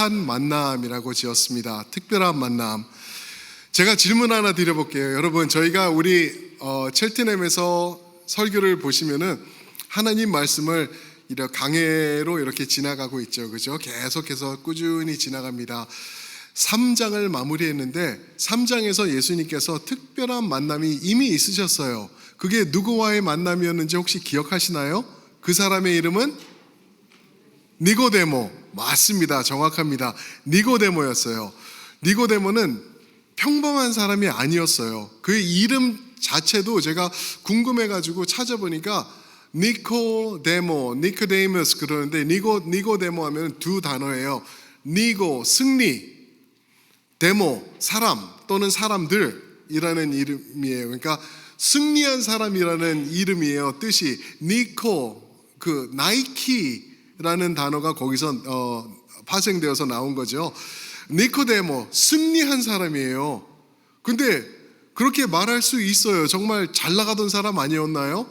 특별한 만남이라고 지었습니다. 특별한 만남. 제가 질문 하나 드려볼게요. 여러분, 저희가 우리 첼트넴에서 설교를 보시면은 하나님 말씀을 이렇게 강해로 이렇게 지나가고 있죠. 그죠? 계속해서 꾸준히 지나갑니다. 3장을 마무리했는데 3장에서 예수님께서 특별한 만남이 이미 있으셨어요. 그게 누구와의 만남이었는지 혹시 기억하시나요? 그 사람의 이름은 니고데모. 맞습니다. 정확합니다. 니고데모였어요. 니고데모는 평범한 사람이 아니었어요. 그 이름 자체도 제가 궁금해가지고 찾아보니까 니코데모스 그러는데 니고데모 하면 두 단어예요. 니고 승리, 데모 사람 또는 사람들이라는 이름이에요. 그러니까 승리한 사람이라는 이름이에요. 뜻이 니코 그 나이키라는 단어가 거기서 파생되어서 나온 거죠. 니코데모 승리한 사람이에요. 근데 그렇게 말할 수 있어요. 정말 잘 나가던 사람 아니었나요?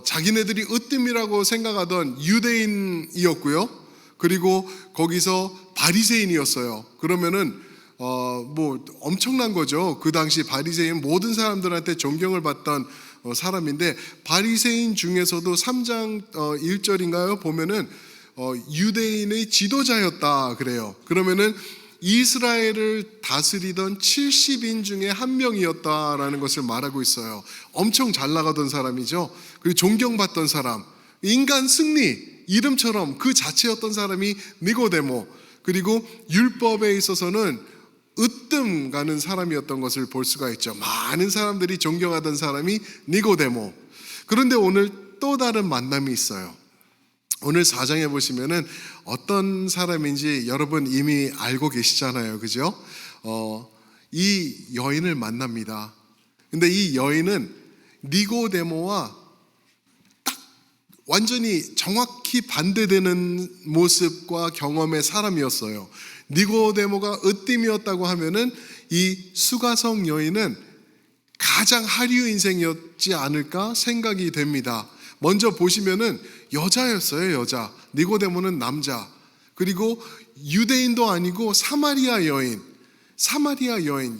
자기네들이 으뜸이라고 생각하던 유대인이었고요. 그리고 거기서 바리새인이었어요. 그러면은 뭐 엄청난 거죠. 그 당시 바리새인 모든 사람들한테 존경을 받던 사람인데 바리새인 중에서도 3장 1절인가요? 보면은 유대인의 지도자였다 그래요. 그러면은 이스라엘을 다스리던 70인 중에 한 명이었다라는 것을 말하고 있어요. 엄청 잘 나가던 사람이죠. 그리고 존경받던 사람, 인간 승리 이름처럼 그 자체였던 사람이 니고데모. 그리고 율법에 있어서는 으뜸 가는 사람이었던 것을 볼 수가 있죠. 많은 사람들이 존경하던 사람이 니고데모. 그런데 오늘 또 다른 만남이 있어요. 오늘 4장에 보시면은 어떤 사람인지 여러분 이미 알고 계시잖아요. 그죠? 이 여인을 만납니다. 근데 이 여인은 니고데모와 딱 완전히 정확히 반대되는 모습과 경험의 사람이었어요. 니고데모가 으뜸이었다고 하면은 이 수가성 여인은 가장 하류 인생이었지 않을까 생각이 됩니다. 먼저 보시면은 여자였어요. 여자. 니고데모는 남자. 그리고 유대인도 아니고 사마리아 여인.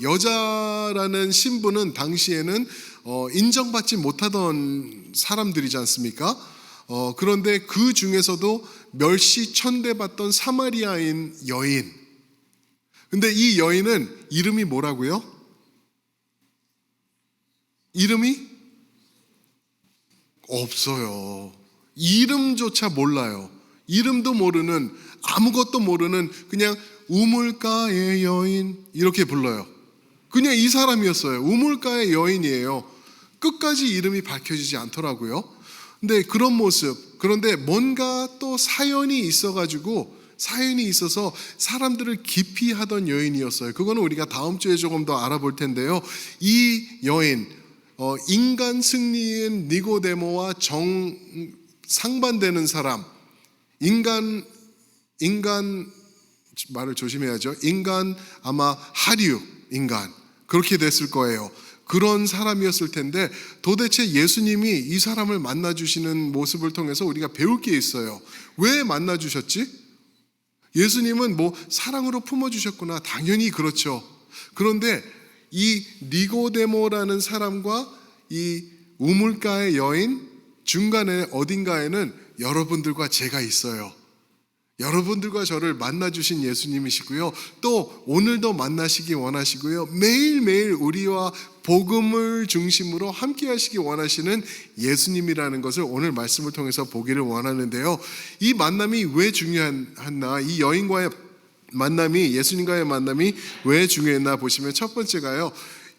여자라는 신분은 당시에는 인정받지 못하던 사람들이지 않습니까? 그런데 그 중에서도 멸시천대받던 사마리아인 여인. 근데 이 여인은 이름이 뭐라고요? 이름이 없어요. 이름조차 몰라요. 이름도 모르는, 아무것도 모르는 그냥 우물가의 여인 이렇게 불러요. 그냥 이 사람이었어요. 우물가의 여인이에요. 끝까지 이름이 밝혀지지 않더라고요. 근데 그런 모습, 그런데 뭔가 또 사연이 있어서 사람들을 기피하던 여인이었어요. 그거는 우리가 다음 주에 조금 더 알아볼 텐데요. 이 여인, 인간 승리인 니고데모와 상반되는 사람, 인간 말을 조심해야죠. 인간 아마 하류 인간 그렇게 됐을 거예요. 그런 사람이었을 텐데 도대체 예수님이 이 사람을 만나주시는 모습을 통해서 우리가 배울 게 있어요. 왜 만나주셨지? 예수님은 뭐 사랑으로 품어주셨구나. 당연히 그렇죠. 그런데 이 니고데모라는 사람과 이 우물가의 여인 중간에 어딘가에는 여러분들과 제가 있어요. 여러분들과 저를 만나주신 예수님이시고요. 또 오늘도 만나시기 원하시고요. 매일매일 우리와 복음을 중심으로 함께 하시기 원하시는 예수님이라는 것을 오늘 말씀을 통해서 보기를 원하는데요. 이 만남이 왜 중요했나? 이 여인과의 만남이, 예수님과의 만남이 왜 중요했나 보시면 첫 번째가요.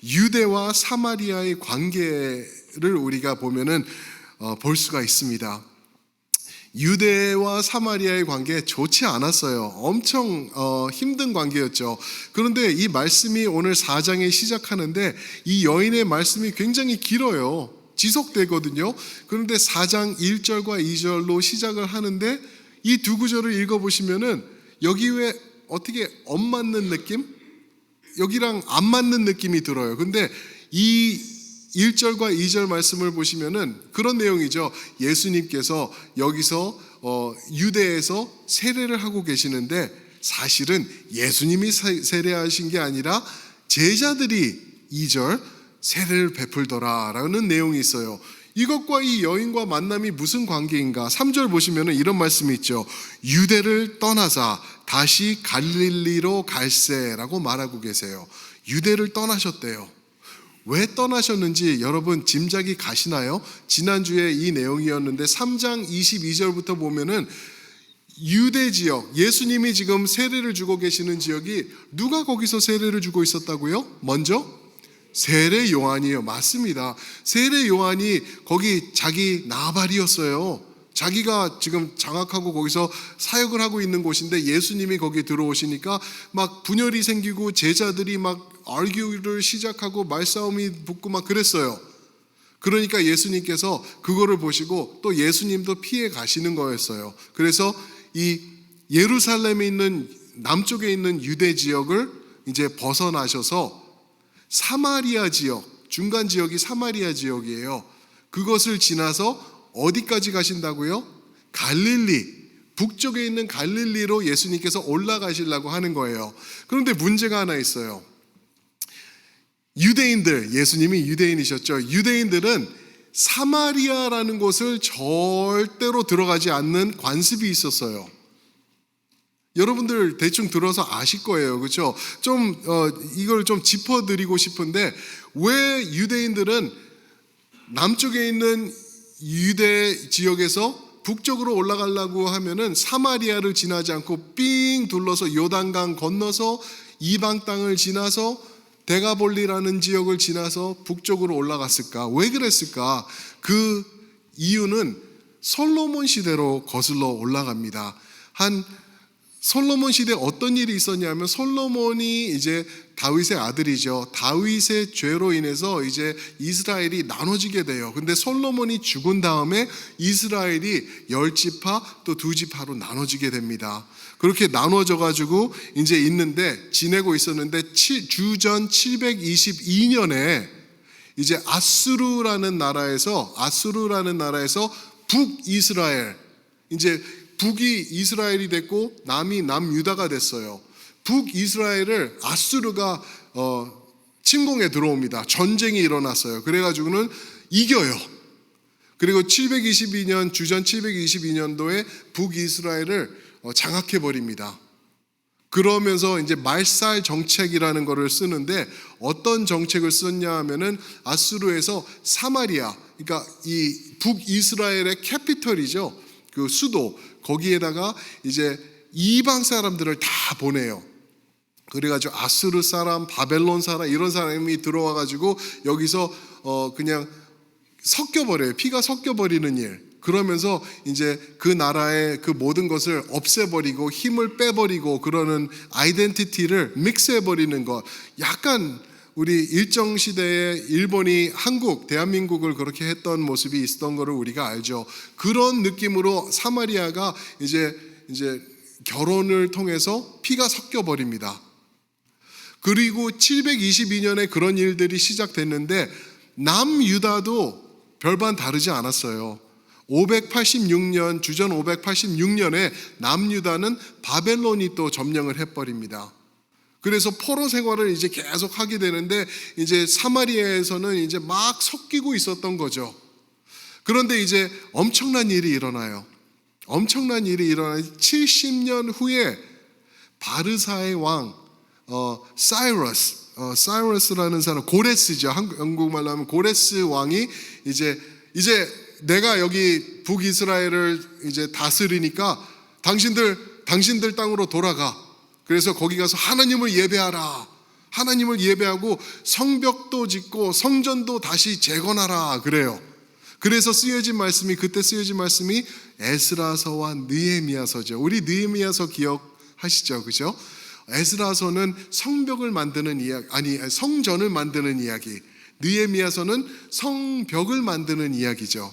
유대와 사마리아의 관계를 우리가 보면은 볼 수가 있습니다. 유대와 사마리아의 관계 좋지 않았어요. 엄청 힘든 관계였죠. 그런데 이 말씀이 오늘 4장에 시작하는데 이 여인의 말씀이 굉장히 길어요. 지속되거든요. 그런데 4장 1절과 2절로 시작을 하는데 이 두 구절을 읽어보시면은 여기 왜 어떻게 엇 맞는 느낌? 여기랑 안 맞는 느낌이 들어요. 근데 이 1절과 2절 말씀을 보시면은 그런 내용이죠. 예수님께서 여기서 유대에서 세례를 하고 계시는데 사실은 예수님이 세례하신 게 아니라 제자들이 2절 세례를 베풀더라라는 내용이 있어요. 이것과 이 여인과 만남이 무슨 관계인가? 3절 보시면 이런 말씀이 있죠. 유대를 떠나사 다시 갈릴리로 갈세라고 말하고 계세요. 유대를 떠나셨대요. 왜 떠나셨는지 여러분 짐작이 가시나요? 지난주에 이 내용이었는데 3장 22절부터 보면은 유대 지역, 예수님이 지금 세례를 주고 계시는 지역이 누가 거기서 세례를 주고 있었다고요? 먼저 세례 요한이에요. 맞습니다. 세례 요한이 거기 자기 나발이었어요. 자기가 지금 장악하고 거기서 사역을 하고 있는 곳인데 예수님이 거기 들어오시니까 막 분열이 생기고 제자들이 막 알규를 시작하고 말싸움이 붙고 막 그랬어요. 그러니까 예수님께서 그거를 보시고 또 예수님도 피해 가시는 거였어요. 그래서 이 예루살렘에 있는 남쪽에 있는 유대 지역을 이제 벗어나셔서 사마리아 지역, 중간 지역이 사마리아 지역이에요. 그것을 지나서 어디까지 가신다고요? 갈릴리, 북쪽에 있는 갈릴리로 예수님께서 올라가시려고 하는 거예요. 그런데 문제가 하나 있어요. 유대인들, 예수님이 유대인이셨죠. 유대인들은 사마리아라는 곳을 절대로 들어가지 않는 관습이 있었어요. 여러분들 대충 들어서 아실 거예요. 그렇죠? 이걸 좀 짚어드리고 싶은데 왜 유대인들은 남쪽에 있는 유대 지역에서 북쪽으로 올라가려고 하면은 사마리아를 지나지 않고 삥 둘러서 요단강 건너서 이방 땅을 지나서 데가볼리라는 지역을 지나서 북쪽으로 올라갔을까? 왜 그랬을까? 그 이유는 솔로몬 시대로 거슬러 올라갑니다. 솔로몬 시대에 어떤 일이 있었냐면 솔로몬이 이제 다윗의 아들이죠. 다윗의 죄로 인해서 이제 이스라엘이 나눠지게 돼요. 근데 솔로몬이 죽은 다음에 이스라엘이 10지파 또 2지파로 나눠지게 됩니다. 그렇게 나눠져 가지고 이제 지내고 있었는데 주전 722년에 이제 아수르라는 나라에서 북이스라엘, 이제 북이 이스라엘이 됐고 남이 남유다가 됐어요. 북이스라엘을 아수르가 침공에 들어옵니다. 전쟁이 일어났어요. 그래가지고는 이겨요. 그리고 주전 722년도에 북이스라엘을 장악해 버립니다. 그러면서 이제 말살 정책이라는 거를 쓰는데 어떤 정책을 썼냐 하면은 아수르에서 사마리아, 그러니까 이 북이스라엘의 캐피털이죠. 그 수도, 거기에다가 이제 이방 사람들을 다 보내요. 그래가지고 아수르 사람, 바벨론 사람 이런 사람이 들어와가지고 여기서 그냥 섞여버려요. 피가 섞여버리는 일. 그러면서 이제 그 나라의 그 모든 것을 없애버리고 힘을 빼버리고 그러는 아이덴티티를 믹스해버리는 것. 약간 우리 일정 시대에 일본이 대한민국을 그렇게 했던 모습이 있었던 거를 우리가 알죠. 그런 느낌으로 사마리아가 이제 결혼을 통해서 피가 섞여 버립니다. 그리고 722년에 그런 일들이 시작됐는데 남유다도 별반 다르지 않았어요. 주전 586년에 남유다는 바벨론이 또 점령을 해버립니다. 그래서 포로 생활을 이제 계속 하게 되는데 이제 사마리아에서는 이제 막 섞이고 있었던 거죠. 그런데 이제 엄청난 일이 일어나요. 70년 후에 바르사의 왕 사이러스라는 사람, 고레스죠. 한국말로 하면 고레스 왕이 이제 내가 여기 북이스라엘을 이제 다스리니까 당신들 땅으로 돌아가. 그래서 거기 가서 하나님을 예배하라. 하나님을 예배하고 성벽도 짓고 성전도 다시 재건하라 그래요. 그래서 그때 쓰여진 말씀이 에스라서와 느헤미야서죠. 우리 느헤미야서 기억하시죠, 그죠? 에스라서는 성벽을 만드는 이야기, 성전을 만드는 이야기. 느헤미야서는 성벽을 만드는 이야기죠.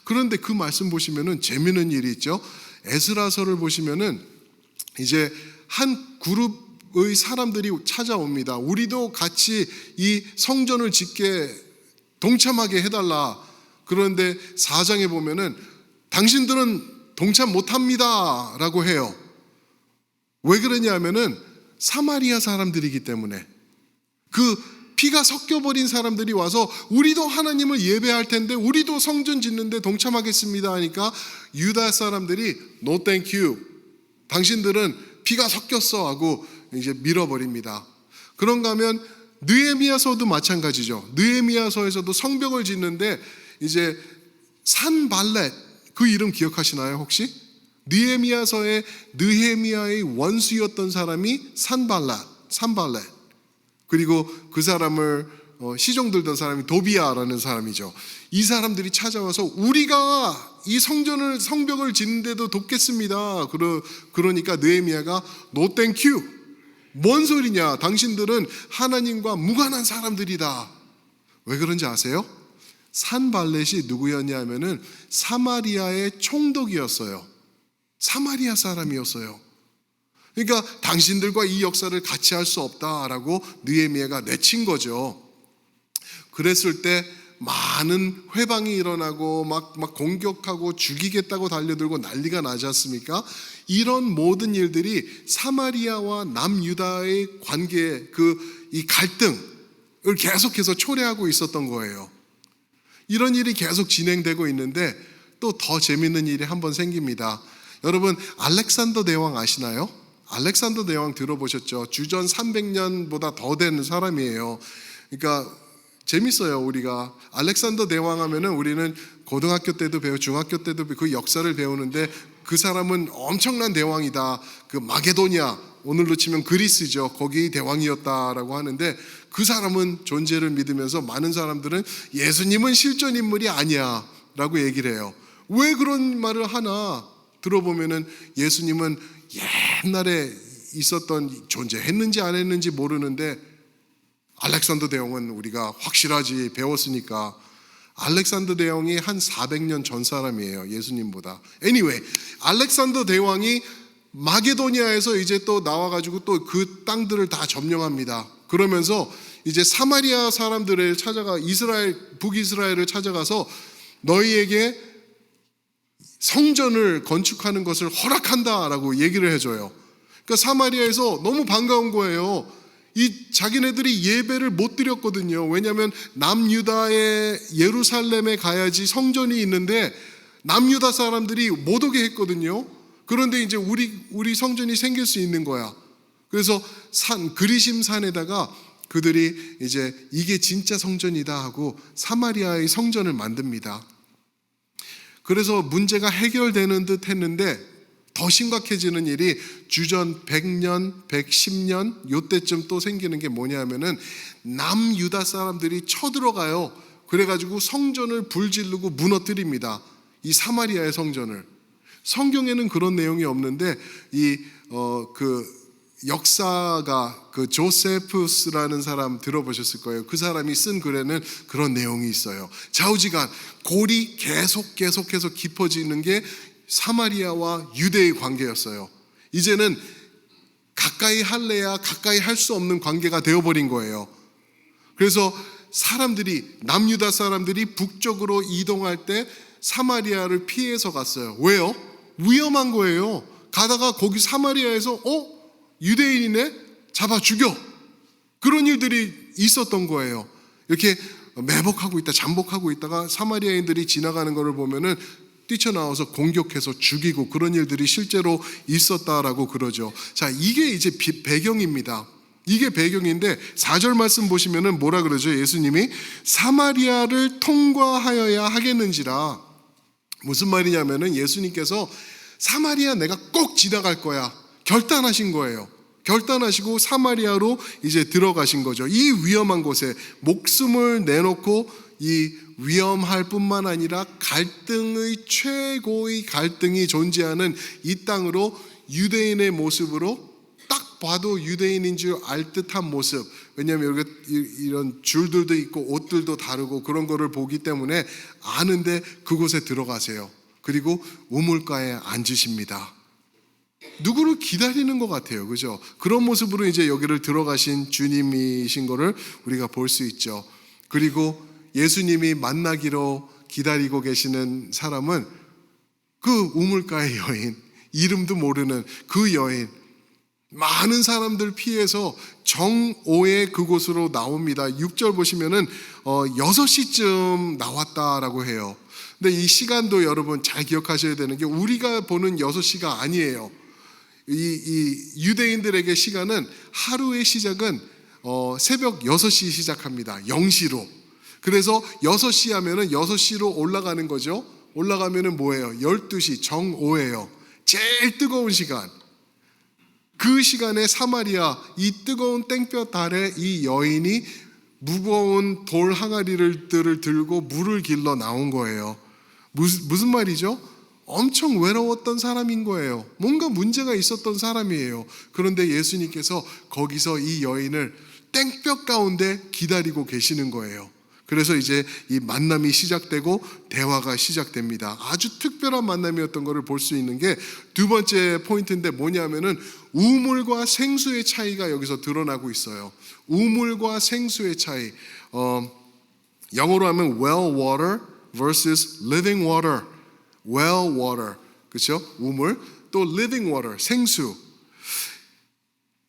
그런데 그 말씀 보시면은 재미있는 일이 있죠. 에스라서를 보시면은 이제 한 그룹의 사람들이 찾아옵니다. 우리도 같이 이 성전을 짓게 동참하게 해달라. 그런데 4장에 보면은 당신들은 동참 못합니다 라고 해요. 왜 그러냐면은 사마리아 사람들이기 때문에 그 피가 섞여버린 사람들이 와서 우리도 하나님을 예배할 텐데 우리도 성전 짓는데 동참하겠습니다 하니까 유다 사람들이 No thank you, 당신들은 피가 섞였어 하고 이제 밀어버립니다. 그런가 하면 느헤미야서도 마찬가지죠. 느헤미야서에서도 성벽을 짓는데 이제 산발렛, 그 이름 기억하시나요 혹시? 느헤미야서에 느헤미야의 원수였던 사람이 산발렛. 그리고 그 사람을 시종 들던 사람이 도비야라는 사람이죠. 이 사람들이 찾아와서 우리가 이 성벽을 짓는데도 돕겠습니다. 그러니까 느헤미야가 No thank you. 뭔 소리냐? 당신들은 하나님과 무관한 사람들이다. 왜 그런지 아세요? 산발렛이 누구였냐면은 사마리아의 총독이었어요. 사마리아 사람이었어요. 그러니까 당신들과 이 역사를 같이 할 수 없다라고 느헤미야가 내친 거죠. 그랬을 때 많은 회방이 일어나고 막 공격하고 죽이겠다고 달려들고 난리가 나지 않습니까? 이런 모든 일들이 사마리아와 남유다의 관계, 이 갈등을 계속해서 초래하고 있었던 거예요. 이런 일이 계속 진행되고 있는데 또 더 재밌는 일이 한번 생깁니다. 여러분, 알렉산더 대왕 아시나요? 알렉산더 대왕 들어보셨죠? 주전 300년보다 더 된 사람이에요. 그러니까 재밌어요. 우리가 알렉산더 대왕 하면은 우리는 고등학교 때도 배우고 중학교 때도 그 역사를 배우는데 그 사람은 엄청난 대왕이다. 그 마게도니아, 오늘로 치면 그리스죠. 거기 대왕이었다라고 하는데 그 사람은 존재를 믿으면서 많은 사람들은 예수님은 실존 인물이 아니야 라고 얘기를 해요. 왜 그런 말을 하나? 들어보면은 예수님은 옛날에 있었던, 존재했는지 안 했는지 모르는데 알렉산더 대왕은 우리가 확실하지, 배웠으니까. 알렉산더 대왕이 한 400년 전 사람이에요, 예수님보다. Anyway, 알렉산더 대왕이 마게도니아에서 이제 또 나와가지고 또 그 땅들을 다 점령합니다. 그러면서 이제 사마리아 사람들을 찾아가, 북이스라엘을 찾아가서 너희에게 성전을 건축하는 것을 허락한다라고 얘기를 해줘요. 그러니까 사마리아에서 너무 반가운 거예요. 이 자기네들이 예배를 못 드렸거든요. 왜냐하면 남유다의 예루살렘에 가야지 성전이 있는데 남유다 사람들이 못 오게 했거든요. 그런데 이제 우리 성전이 생길 수 있는 거야. 그래서 그리심 산에다가 그들이 이제 이게 진짜 성전이다 하고 사마리아의 성전을 만듭니다. 그래서 문제가 해결되는 듯 했는데 더 심각해지는 일이 주전 100년, 110년 요때쯤 또 생기는 게 뭐냐면은 남유다 사람들이 쳐들어가요. 그래가지고 성전을 불지르고 무너뜨립니다. 이 사마리아의 성전을. 성경에는 그런 내용이 없는데 역사가 조세푸스라는 사람 들어보셨을 거예요. 그 사람이 쓴 글에는 그런 내용이 있어요. 좌우지간 골이 계속해서 깊어지는 게 사마리아와 유대의 관계였어요. 이제는 가까이 할래야 가까이 할 수 없는 관계가 되어버린 거예요. 그래서 남유다 사람들이 북쪽으로 이동할 때 사마리아를 피해서 갔어요. 왜요? 위험한 거예요. 가다가 거기 사마리아에서 유대인이네? 잡아 죽여. 그런 일들이 있었던 거예요. 이렇게 매복하고 있다, 잠복하고 있다가 사마리아인들이 지나가는 것을 보면은 뛰쳐나와서 공격해서 죽이고 그런 일들이 실제로 있었다라고 그러죠. 자, 이게 이제 배경입니다. 이게 배경인데 4절 말씀 보시면은 뭐라 그러죠? 예수님이 사마리아를 통과하여야 하겠는지라. 무슨 말이냐면은 예수님께서 사마리아 내가 꼭 지나갈 거야. 결단하신 거예요. 결단하시고 사마리아로 이제 들어가신 거죠. 이 위험한 곳에 목숨을 내놓고 이 위험할 뿐만 아니라 최고의 갈등이 존재하는 이 땅으로 유대인의 모습으로 딱 봐도 유대인인 줄 알 듯한 모습. 왜냐하면 여기 이런 줄들도 있고 옷들도 다르고 그런 거를 보기 때문에 아는데 그곳에 들어가세요. 그리고 우물가에 앉으십니다. 누구를 기다리는 것 같아요. 그죠? 그런 모습으로 이제 여기를 들어가신 주님이신 거를 우리가 볼 수 있죠. 그리고 예수님이 만나기로 기다리고 계시는 사람은 그 우물가의 여인, 이름도 모르는 그 여인, 많은 사람들 피해서 정오의 그곳으로 나옵니다. 6절 보시면은 6시쯤 나왔다라고 해요. 근데 이 시간도 여러분 잘 기억하셔야 되는 게 우리가 보는 6시가 아니에요. 이 유대인들에게 시간은 하루의 시작은 새벽 6시 시작합니다. 0시로. 그래서 6시 하면은 6시로 올라가는 거죠. 올라가면은 뭐예요? 12시 정오예요. 제일 뜨거운 시간. 그 시간에 사마리아 이 뜨거운 땡볕 아래 이 여인이 무거운 돌 항아리를 들고 물을 길러 나온 거예요. 무슨 말이죠? 엄청 외로웠던 사람인 거예요. 뭔가 문제가 있었던 사람이에요. 그런데 예수님께서 거기서 이 여인을 땡볕 가운데 기다리고 계시는 거예요. 그래서 이제 이 만남이 시작되고 대화가 시작됩니다. 아주 특별한 만남이었던 것을 볼 수 있는 게 두 번째 포인트인데 뭐냐면은 우물과 생수의 차이가 여기서 드러나고 있어요. 우물과 생수의 차이. 영어로 하면 well water versus living water. well water. 그렇죠? 우물. 또 living water. 생수.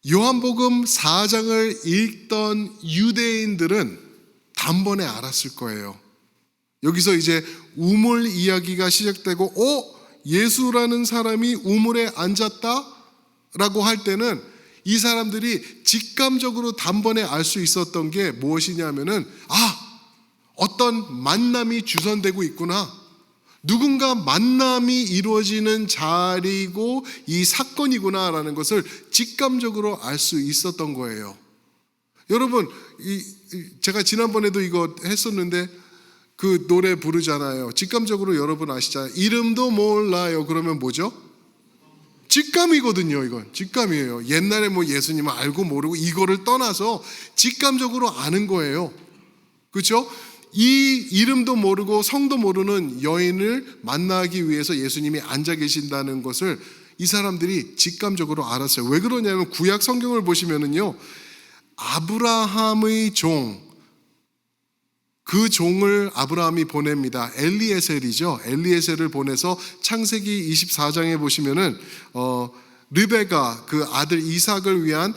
요한복음 4장을 읽던 유대인들은 단번에 알았을 거예요. 여기서 이제 우물 이야기가 시작되고 예수라는 사람이 우물에 앉았다라고 할 때는 이 사람들이 직감적으로 단번에 알 수 있었던 게 무엇이냐면은 어떤 만남이 주선되고 있구나. 누군가 만남이 이루어지는 자리고 이 사건이구나라는 것을 직감적으로 알 수 있었던 거예요. 여러분, 제가 지난번에도 이거 했었는데 그 노래 부르잖아요. 직감적으로 여러분 아시잖아요. 이름도 몰라요. 그러면 뭐죠? 직감이거든요. 이건 직감이에요. 옛날에 뭐 예수님을 알고 모르고 이거를 떠나서 직감적으로 아는 거예요. 그렇죠? 이 이름도 모르고 성도 모르는 여인을 만나기 위해서 예수님이 앉아 계신다는 것을 이 사람들이 직감적으로 알았어요. 왜 그러냐면 구약 성경을 보시면은요. 아브라함의 그 종을 아브라함이 보냅니다. 엘리에셀이죠. 엘리에셀을 보내서 창세기 24장에 보시면은 르베가 그 아들 이삭을 위한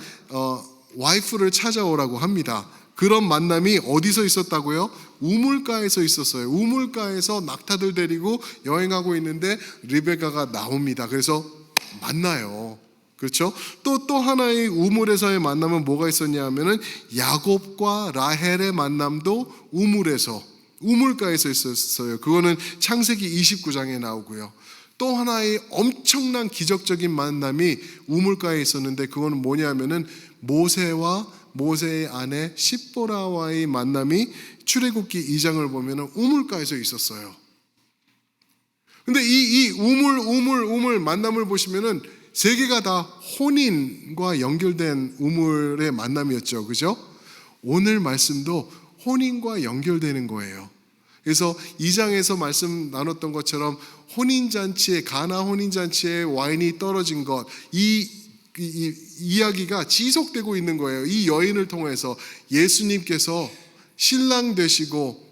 와이프를 찾아오라고 합니다. 그런 만남이 어디서 있었다고요? 우물가에서 있었어요. 우물가에서 낙타들 데리고 여행하고 있는데 르베가가 나옵니다. 그래서 만나요. 그렇죠? 또 하나의 우물에서의 만남은 뭐가 있었냐 하면은 야곱과 라헬의 만남도 우물가에서 있었어요. 그거는 창세기 29장에 나오고요. 또 하나의 엄청난 기적적인 만남이 우물가에 있었는데 그거는 뭐냐면은 모세와 모세의 아내 십보라와의 만남이 출애굽기 2장을 보면은 우물가에서 있었어요. 근데 이 우물 만남을 보시면은 세 개가 다 혼인과 연결된 우물의 만남이었죠. 그죠? 오늘 말씀도 혼인과 연결되는 거예요. 그래서 2장에서 말씀 나눴던 것처럼 가나 혼인잔치에 와인이 떨어진 것, 이 이야기가 지속되고 있는 거예요. 이 여인을 통해서 예수님께서 신랑 되시고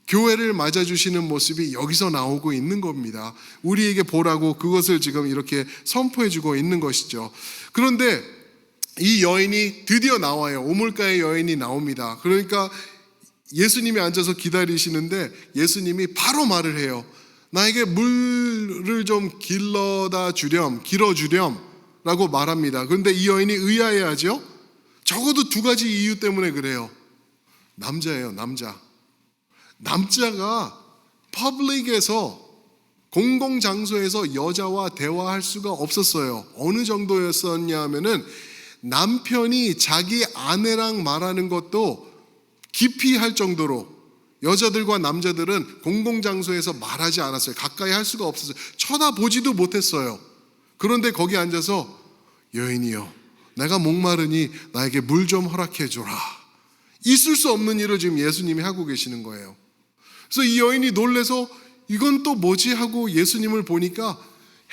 교회를 맞아주시는 모습이 여기서 나오고 있는 겁니다. 우리에게 보라고 그것을 지금 이렇게 선포해주고 있는 것이죠. 그런데 이 여인이 드디어 나와요. 우물가의 여인이 나옵니다. 그러니까 예수님이 앉아서 기다리시는데 예수님이 바로 말을 해요. 나에게 물을 좀 길어주렴 라고 말합니다. 그런데 이 여인이 의아해하죠. 적어도 두 가지 이유 때문에 그래요. 남자예요. 남자가 퍼블릭에서 공공장소에서 여자와 대화할 수가 없었어요. 어느 정도였었냐 하면은 남편이 자기 아내랑 말하는 것도 기피할 정도로 여자들과 남자들은 공공장소에서 말하지 않았어요. 가까이 할 수가 없었어요. 쳐다보지도 못했어요. 그런데 거기 앉아서 여인이여 내가 목마르니 나에게 물 좀 허락해 주라. 있을 수 없는 일을 지금 예수님이 하고 계시는 거예요. 그래서 이 여인이 놀래서 이건 또 뭐지 하고 예수님을 보니까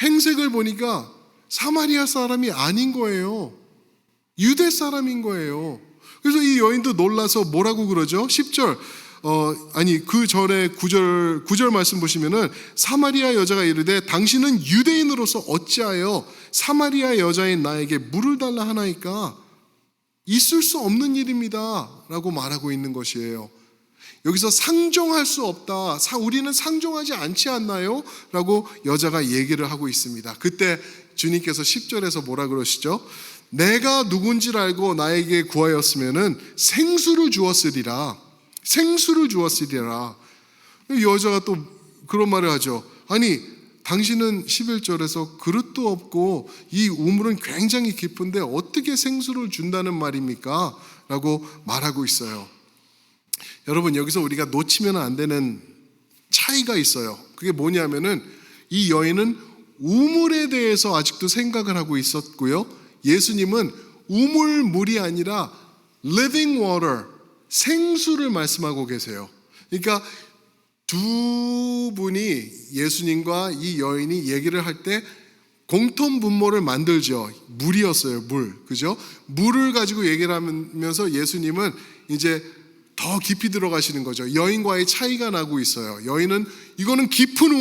행색을 보니까 사마리아 사람이 아닌 거예요. 유대 사람인 거예요. 그래서 이 여인도 놀라서 뭐라고 그러죠? 10절 그 전에 구절 말씀 보시면은 사마리아 여자가 이르되 당신은 유대인으로서 어찌하여 사마리아 여자인 나에게 물을 달라 하나이까? 있을 수 없는 일입니다 라고 말하고 있는 것이에요. 여기서 상종할 수 없다, 우리는 상종하지 않지 않나요? 라고 여자가 얘기를 하고 있습니다. 그때 주님께서 10절에서 뭐라 그러시죠? 내가 누군지를 알고 나에게 구하였으면은 생수를 주었으리라. 생수를 주었으리라. 여자가 또 그런 말을 하죠. 아니 당신은 11절에서 그릇도 없고 이 우물은 굉장히 깊은데 어떻게 생수를 준다는 말입니까? 라고 말하고 있어요. 여러분, 여기서 우리가 놓치면 안 되는 차이가 있어요. 그게 뭐냐면은 이 여인은 우물에 대해서 아직도 생각을 하고 있었고요, 예수님은 우물물이 아니라 living water, 생수를 말씀하고 계세요. 그러니까 두 분이, 예수님과 이 여인이 얘기를 할 때 공통분모를 만들죠. 물이었어요. 물. 그죠? 물을 가지고 얘기를 하면서 예수님은 이제 더 깊이 들어가시는 거죠. 여인과의 차이가 나고 있어요. 여인은 이거는 깊은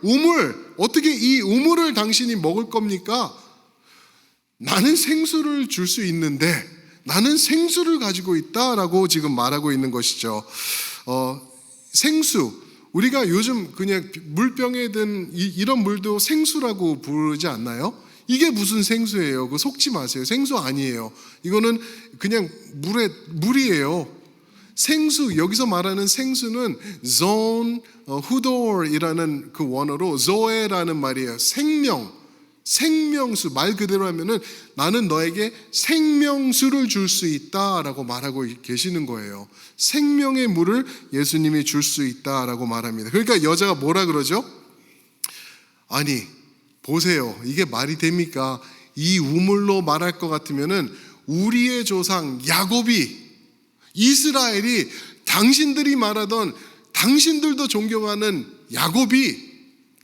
우물, 어떻게 이 우물을 당신이 먹을 겁니까? 나는 생수를 줄 수 있는데, 나는 생수를 가지고 있다라고 지금 말하고 있는 것이죠. 생수, 우리가 요즘 그냥 물병에 든 이런 물도 생수라고 부르지 않나요? 이게 무슨 생수예요? 그거 속지 마세요. 생수 아니에요. 이거는 그냥 물이에요. 생수, 여기서 말하는 생수는 zone 후돌이라는 그 원어로 zoe라는 말이에요. 생명수, 말 그대로 하면은 나는 너에게 생명수를 줄 수 있다라고 말하고 계시는 거예요. 생명의 물을 예수님이 줄 수 있다라고 말합니다. 그러니까 여자가 뭐라 그러죠? 아니 보세요, 이게 말이 됩니까? 이 우물로 말할 것 같으면은 우리의 조상 야곱이, 이스라엘이, 당신들이 말하던, 당신들도 존경하는 야곱이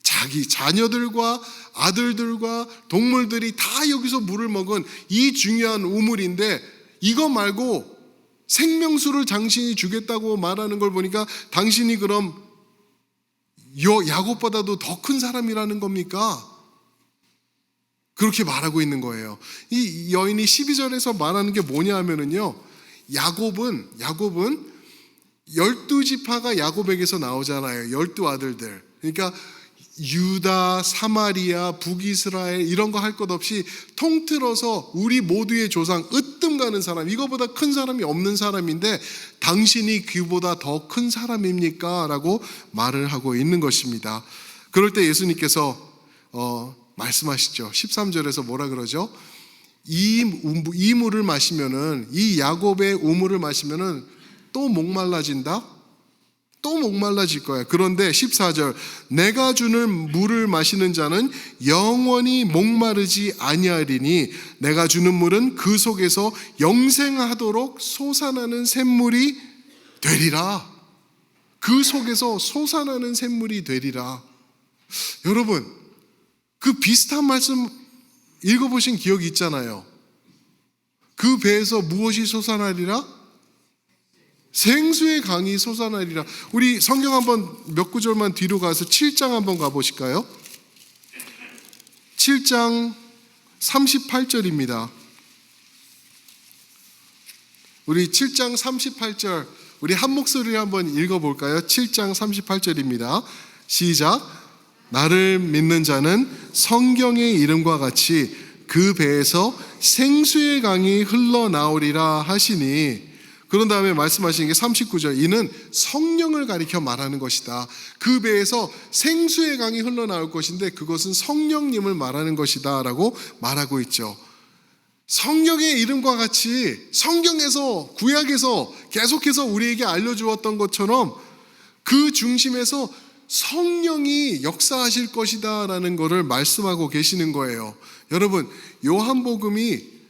자기 자녀들과 아들들과 동물들이 다 여기서 물을 먹은 이 중요한 우물인데, 이거 말고 생명수를 당신이 주겠다고 말하는 걸 보니까 당신이 그럼 야곱보다도 더 큰 사람이라는 겁니까? 그렇게 말하고 있는 거예요. 이 여인이 12절에서 말하는 게 뭐냐 하면은요, 야곱은 12지파가 야곱에게서 나오잖아요. 12아들들. 그러니까 유다, 사마리아, 북이스라엘 이런 거 할 것 없이 통틀어서 우리 모두의 조상, 으뜸 가는 사람, 이거보다 큰 사람이 없는 사람인데 당신이 그보다 더 큰 사람입니까? 라고 말을 하고 있는 것입니다. 그럴 때 예수님께서 말씀하시죠. 13절에서 뭐라 그러죠? 이 물을 마시면은, 이 야곱의 우물을 마시면은 또 목말라진다? 또 목말라질 거야. 그런데 14절, 내가 주는 물을 마시는 자는 영원히 목마르지 아니하리니 내가 주는 물은 그 속에서 영생하도록 솟아나는 샘물이 되리라. 그 속에서 솟아나는 샘물이 되리라. 여러분, 그 비슷한 말씀 읽어보신 기억이 있잖아요. 그 배에서 무엇이 솟아나리라? 생수의 강이 솟아나리라. 우리 성경 한번 몇 구절만 뒤로 가서 7장 한번 가보실까요? 7장 38절입니다. 우리 7장 38절 우리 한 목소리로 한번 읽어볼까요? 7장 38절입니다. 시작. 나를 믿는 자는 성경의 이름과 같이 그 배에서 생수의 강이 흘러나오리라 하시니, 그런 다음에 말씀하시는 게 39절, 이는 성령을 가리켜 말하는 것이다. 그 배에서 생수의 강이 흘러나올 것인데 그것은 성령님을 말하는 것이다 라고 말하고 있죠. 성령의 이름과 같이 성경에서, 구약에서 계속해서 우리에게 알려주었던 것처럼 그 중심에서 성령이 역사하실 것이다 라는 것을 말씀하고 계시는 거예요. 여러분, 요한복음이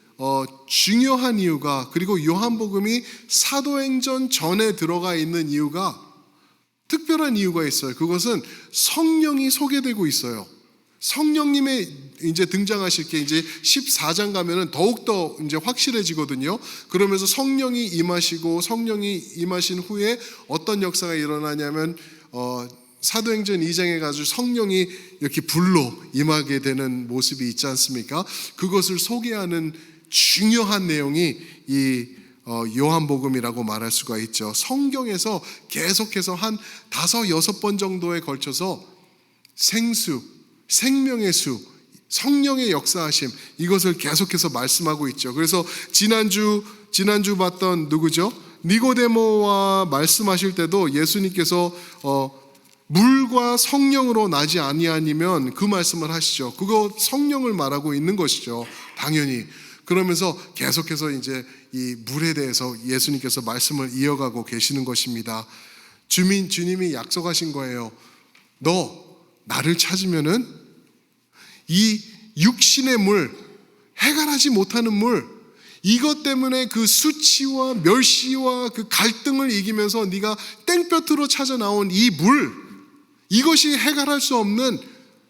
중요한 이유가, 그리고 요한복음이 사도행전 전에 들어가 있는 이유가, 특별한 이유가 있어요. 그것은 성령이 소개되고 있어요. 성령님의 이제 등장하실 게 이제 14장 가면은 더욱더 이제 확실해지거든요. 그러면서 성령이 임하시고, 성령이 임하신 후에 어떤 역사가 일어나냐면 사도행전 2장에 가지고 성령이 이렇게 불로 임하게 되는 모습이 있지 않습니까? 그것을 소개하는 중요한 내용이 이 요한복음이라고 말할 수가 있죠. 성경에서 계속해서 한 5-6번 정도에 걸쳐서 생수, 생명의 수, 성령의 역사하심, 이것을 계속해서 말씀하고 있죠. 그래서 지난주 봤던 누구죠? 니고데모와 말씀하실 때도 예수님께서 물과 성령으로 나지 아니하니면 그 말씀을 하시죠. 그거 성령을 말하고 있는 것이죠. 당연히. 그러면서 계속해서 이제 이 물에 대해서 예수님께서 말씀을 이어가고 계시는 것입니다. 주님이 약속하신 거예요. 너 나를 찾으면은 이 육신의 물, 해결하지 못하는 물, 이것 때문에 그 수치와 멸시와 그 갈등을 이기면서 네가 땡볕으로 찾아 나온 이 물, 이것이 해결할 수 없는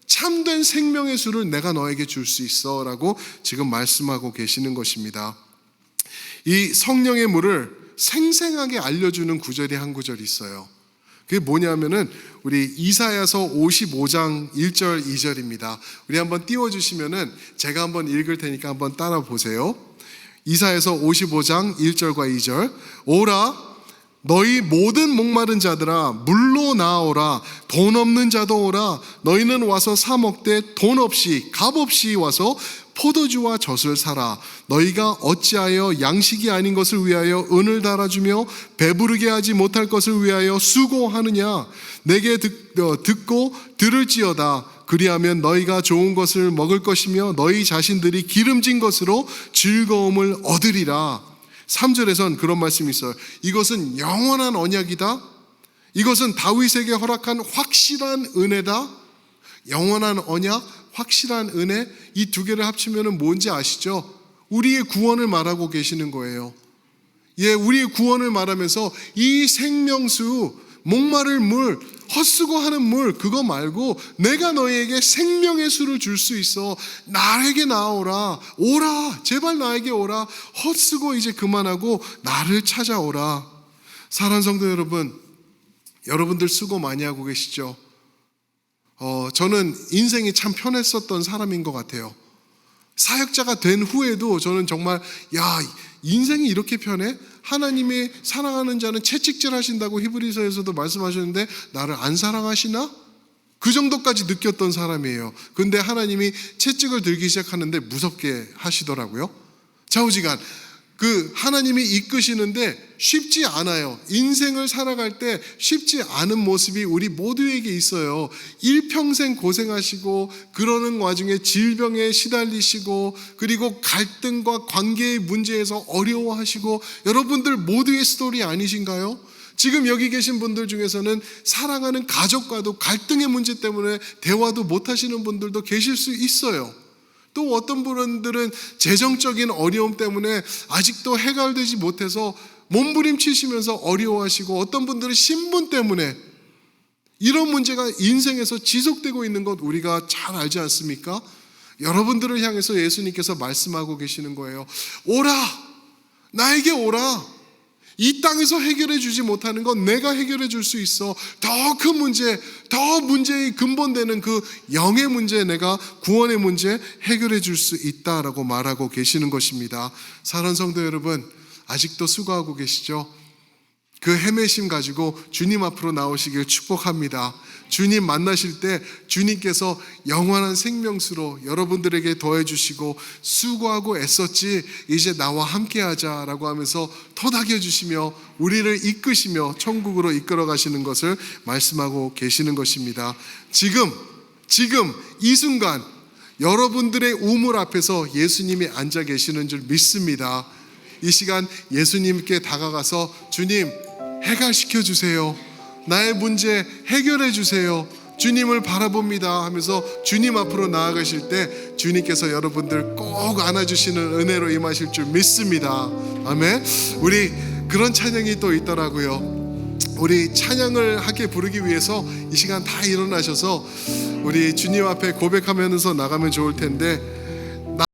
참된 생명의 수를 내가 너에게 줄 수 있어 라고 지금 말씀하고 계시는 것입니다. 이 성령의 물을 생생하게 알려주는 구절이 한 구절이 있어요. 그게 뭐냐면은 우리 이사야서 55장 1절 2절입니다. 우리 한번 띄워주시면은 제가 한번 읽을 테니까 한번 따라 보세요. 이사야서 55장 1절과 2절. 오라 너희 모든 목마른 자들아 물로 나오라. 돈 없는 자도 오라. 너희는 와서 사 먹되 돈 없이 값 없이 와서 포도주와 젖을 사라. 너희가 어찌하여 양식이 아닌 것을 위하여 은을 달아주며 배부르게 하지 못할 것을 위하여 수고하느냐. 내게 듣고 들을지어다. 그리하면 너희가 좋은 것을 먹을 것이며 너희 자신들이 기름진 것으로 즐거움을 얻으리라. 3절에선 그런 말씀이 있어요. 이것은 영원한 언약이다. 이것은 다윗에게 허락한 확실한 은혜다. 영원한 언약, 확실한 은혜, 이 두 개를 합치면 뭔지 아시죠? 우리의 구원을 말하고 계시는 거예요. 예, 우리의 구원을 말하면서 이 생명수, 목마를 물, 헛수고하는 물, 그거 말고 내가 너희에게 생명의 수를 줄 수 있어. 나에게 나오라. 오라. 제발 나에게 오라. 헛수고 이제 그만하고 나를 찾아오라. 사랑하는 성도 여러분, 여러분들 수고 많이 하고 계시죠? 저는 인생이 참 편했었던 사람인 것 같아요. 사역자가 된 후에도 저는 정말 인생이 이렇게 편해? 하나님이 사랑하는 자는 채찍질 하신다고 히브리서에서도 말씀하셨는데 나를 안 사랑하시나? 그 정도까지 느꼈던 사람이에요. 근데 하나님이 채찍을 들기 시작하는데 무섭게 하시더라고요. 좌우지간 그 하나님이 이끄시는데 쉽지 않아요. 인생을 살아갈 때 쉽지 않은 모습이 우리 모두에게 있어요. 일평생 고생하시고 그러는 와중에 질병에 시달리시고 그리고 갈등과 관계의 문제에서 어려워하시고 여러분들 모두의 스토리 아니신가요? 지금 여기 계신 분들 중에서는 사랑하는 가족과도 갈등의 문제 때문에 대화도 못하시는 분들도 계실 수 있어요. 또 어떤 분들은 재정적인 어려움 때문에 아직도 해결되지 못해서 몸부림치시면서 어려워하시고 어떤 분들은 신분 때문에 이런 문제가 인생에서 지속되고 있는 것 우리가 잘 알지 않습니까? 여러분들을 향해서 예수님께서 말씀하고 계시는 거예요. 오라! 나에게 오라! 이 땅에서 해결해 주지 못하는 건 내가 해결해 줄 수 있어. 더 큰 문제, 더 문제의 근본되는 그 영의 문제, 내가 구원의 문제 해결해 줄 수 있다라고 말하고 계시는 것입니다. 사랑하는 성도 여러분, 아직도 수고하고 계시죠? 그 헤매심 가지고 주님 앞으로 나오시길 축복합니다. 주님 만나실 때 주님께서 영원한 생명수로 여러분들에게 더해주시고 수고하고 애썼지 이제 나와 함께하자라고 하면서 토닥여주시며 우리를 이끄시며 천국으로 이끌어 가시는 것을 말씀하고 계시는 것입니다. 지금 이 순간 여러분들의 우물 앞에서 예수님이 앉아 계시는 줄 믿습니다. 이 시간 예수님께 다가가서 주님 해결시켜 주세요. 나의 문제 해결해 주세요. 주님을 바라봅니다 하면서 주님 앞으로 나아가실 때 주님께서 여러분들 꼭 안아주시는 은혜로 임하실 줄 믿습니다. 아멘. 우리 그런 찬양이 또 있더라고요. 우리 찬양을 함께 부르기 위해서 이 시간 다 일어나셔서 우리 주님 앞에 고백하면서 나가면 좋을 텐데